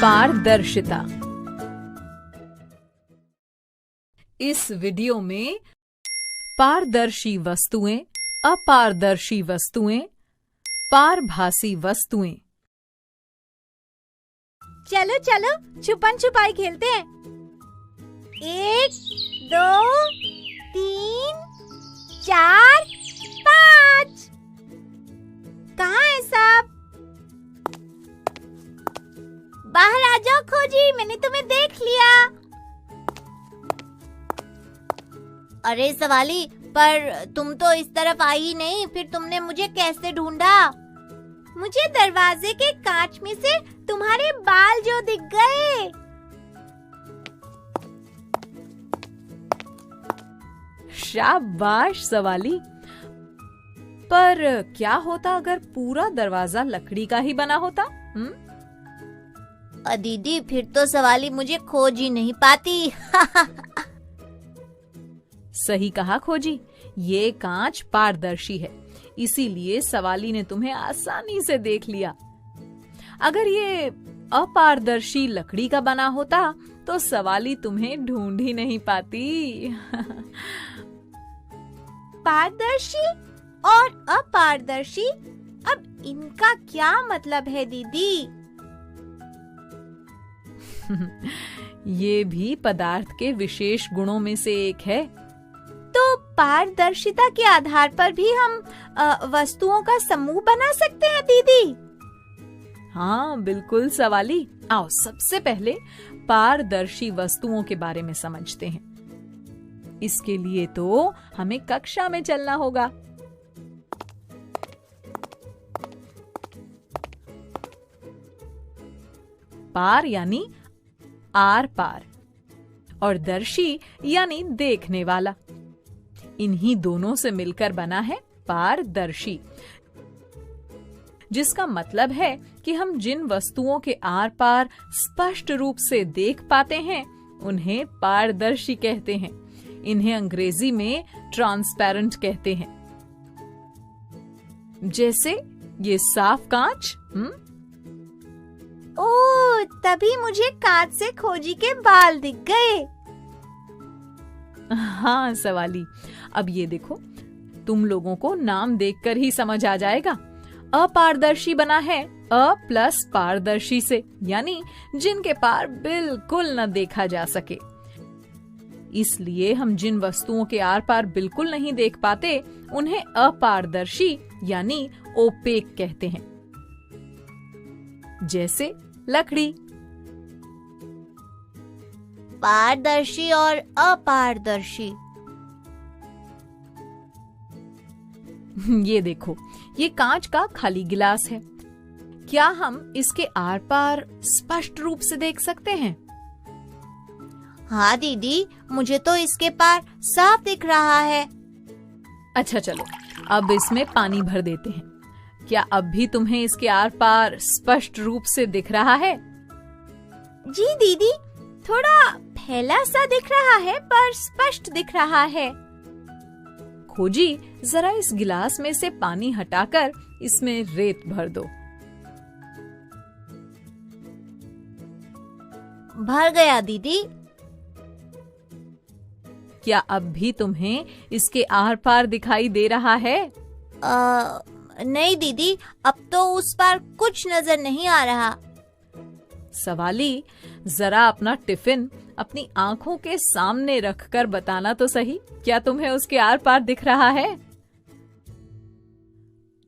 पारदर्शिता। इस वीडियो में पारदर्शी वस्तुएं, अपारदर्शी वस्तुएं, पारभासी वस्तुएं। चलो चलो छुपन छुपाई खेलते हैं। 1 2 3 4 5। कहाँ है सब? बाहर आ जाओ खोजी, मैंने तुम्हें देख लिया। अरे सवाली, पर तुम तो इस तरफ आई ही नहीं, फिर तुमने मुझे कैसे ढूंढा? मुझे दरवाजे के कांच में से तुम्हारे बाल जो दिख गए। शाबाश सवाली। पर क्या होता अगर पूरा दरवाजा लकड़ी का ही बना होता? दीदी, फिर तो सवाली मुझे खोज ही नहीं पाती। सही कहा खोजी, ये कांच पारदर्शी है, इसीलिए सवाली ने तुम्हें आसानी से देख लिया। अगर ये अपारदर्शी लकड़ी का बना होता तो सवाली तुम्हें ढूंढ ही नहीं पाती। पारदर्शी और अपारदर्शी, अब इनका क्या मतलब है दीदी? ये भी पदार्थ के विशेष गुणों में से एक है। तो पारदर्शिता के आधार पर भी हम वस्तुओं का समूह बना सकते हैं दीदी? हाँ बिल्कुल सवाली। आओ सबसे पहले पारदर्शी वस्तुओं के बारे में समझते हैं। इसके लिए तो हमें कक्षा में चलना होगा। पार यानी आर पार और दर्शी यानी देखने वाला। इन्हीं दोनों से मिलकर बना है पारदर्शी, जिसका मतलब है कि हम जिन वस्तुओं के आर पार स्पष्ट रूप से देख पाते हैं उन्हें पारदर्शी कहते हैं। इन्हें अंग्रेजी में ट्रांसपेरेंट कहते हैं। जैसे ये साफ कांच। ओह, तभी मुझे कांच से खोजी के बाल दिख गए। हाँ सवाली, अब ये देखो, तुम लोगों को नाम देखकर ही समझ आ जाएगा। अपारदर्शी बना है अ प्लस पारदर्शी से, यानी जिनके पार बिल्कुल न देखा जा सके। इसलिए हम जिन वस्तुओं के आर पार बिल्कुल नहीं देख पाते उन्हें अपारदर्शी यानी ओपेक कहते हैं। जैसे लकड़ी। पारदर्शी और अपारदर्शी। ये देखो, ये कांच का खाली गिलास है। क्या हम इसके आर पार स्पष्ट रूप से देख सकते हैं? हाँ दीदी, मुझे तो इसके पार साफ दिख रहा है। अच्छा चलो, अब इसमें पानी भर देते हैं। क्या अब भी तुम्हें इसके आर पार स्पष्ट रूप से दिख रहा है? जी दीदी, थोड़ा फैला सा दिख रहा है पर स्पष्ट दिख रहा है। खोजी, जरा इस गिलास में से पानी हटाकर इसमें रेत भर दो। भर गया दीदी। क्या अब भी तुम्हें इसके आर पार दिखाई दे रहा है? नहीं दीदी, अब तो उस पार कुछ नजर नहीं आ रहा। सवाली, जरा अपना टिफिन अपनी आंखों के सामने रखकर बताना तो सही, क्या तुम्हें उसके आर पार दिख रहा है?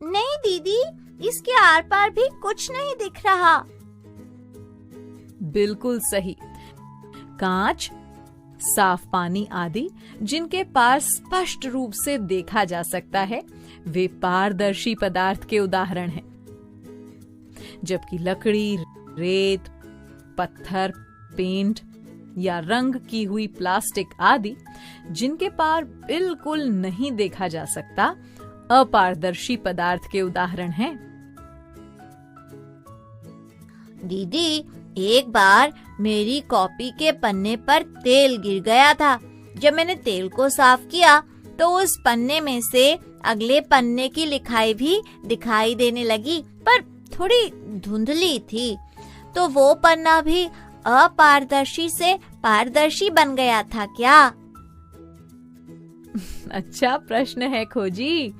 नहीं दीदी, इसके आर पार भी कुछ नहीं दिख रहा। बिल्कुल सही। कांच, साफ पानी आदि जिनके पार स्पष्ट रूप से देखा जा सकता है वे पारदर्शी पदार्थ के उदाहरण हैं। जबकि लकड़ी, रेत, पत्थर, पेंट या रंग की हुई प्लास्टिक आदि जिनके पार बिल्कुल नहीं देखा जा सकता अपारदर्शी पदार्थ के उदाहरण हैं। दीदी, एक बार मेरी कॉपी के पन्ने पर तेल गिर गया था। जब मैंने तेल को साफ किया तो उस पन्ने में से अगले पन्ने की लिखाई भी दिखाई देने लगी, पर थोड़ी धुंधली थी। तो वो पन्ना भी अपारदर्शी से पारदर्शी बन गया था क्या? अच्छा प्रश्न है खोजी।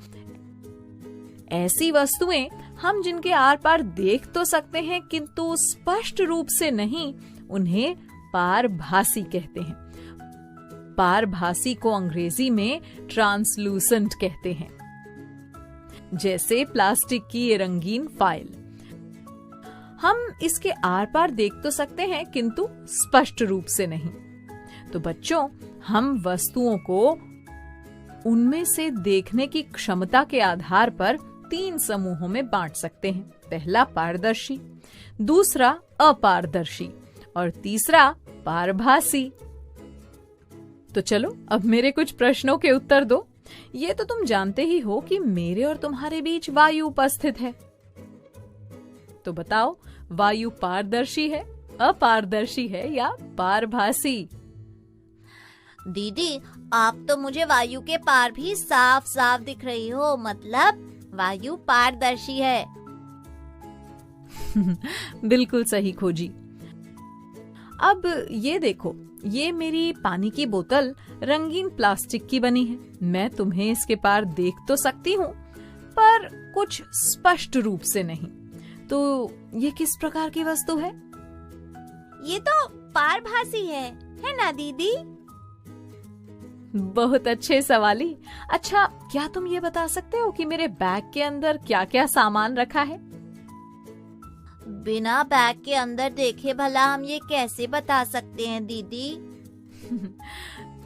ऐसी वस्तुएं हम जिनके आर पार देख तो सकते हैं किंतु स्पष्ट रूप से नहीं, उन्हें पारभासी कहते हैं। पारभासी को अंग्रेजी में ट्रांसलूसेंट कहते हैं। जैसे प्लास्टिक की ये रंगीन फाइल, हम इसके आर पार देख तो सकते हैं किंतु स्पष्ट रूप से नहीं। तो बच्चों, हम वस्तुओं को उनमें से देखने की क्षमता के आधार पर 3 समूहों में बांट सकते हैं। पहला पारदर्शी, दूसरा अपारदर्शी और तीसरा पारभासी। तो चलो अब मेरे कुछ प्रश्नों के उत्तर दो। ये तो तुम जानते ही हो कि मेरे और तुम्हारे बीच वायु उपस्थित है। तो बताओ, वायु पारदर्शी है, अपारदर्शी है या पारभासी? दीदी, आप तो मुझे वायु के पार भी साफ साफ दिख रही हो, मतलब वायु पारदर्शी है। बिल्कुल सही खोजी। अब ये देखो, ये मेरी पानी की बोतल रंगीन प्लास्टिक की बनी है। मैं तुम्हें इसके पार देख तो सकती हूँ, पर कुछ स्पष्ट रूप से नहीं। तो ये किस प्रकार की वस्तु है? ये तो पारभासी है ना दीदी? बहुत अच्छे सवाली। अच्छा, क्या तुम ये बता सकते हो कि मेरे बैग के अंदर क्या क्या सामान रखा है? बिना बैग के अंदर देखे भला हम ये कैसे बता सकते हैं दीदी?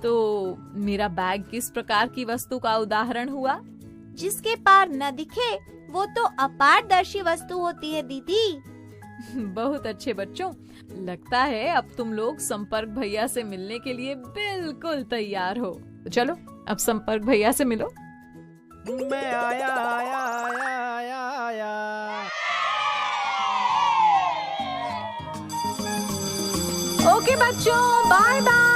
तो मेरा बैग किस प्रकार की वस्तु का उदाहरण हुआ? जिसके पार न दिखे वो तो अपारदर्शी वस्तु होती है दीदी। बहुत अच्छे बच्चों, लगता है अब तुम लोग संपर्क भैया से मिलने के लिए बिल्कुल तैयार हो। तो चलो अब संपर्क भैया से मिलो। मैं आया आया आया आया आया। ओके बच्चों, बाय बाय।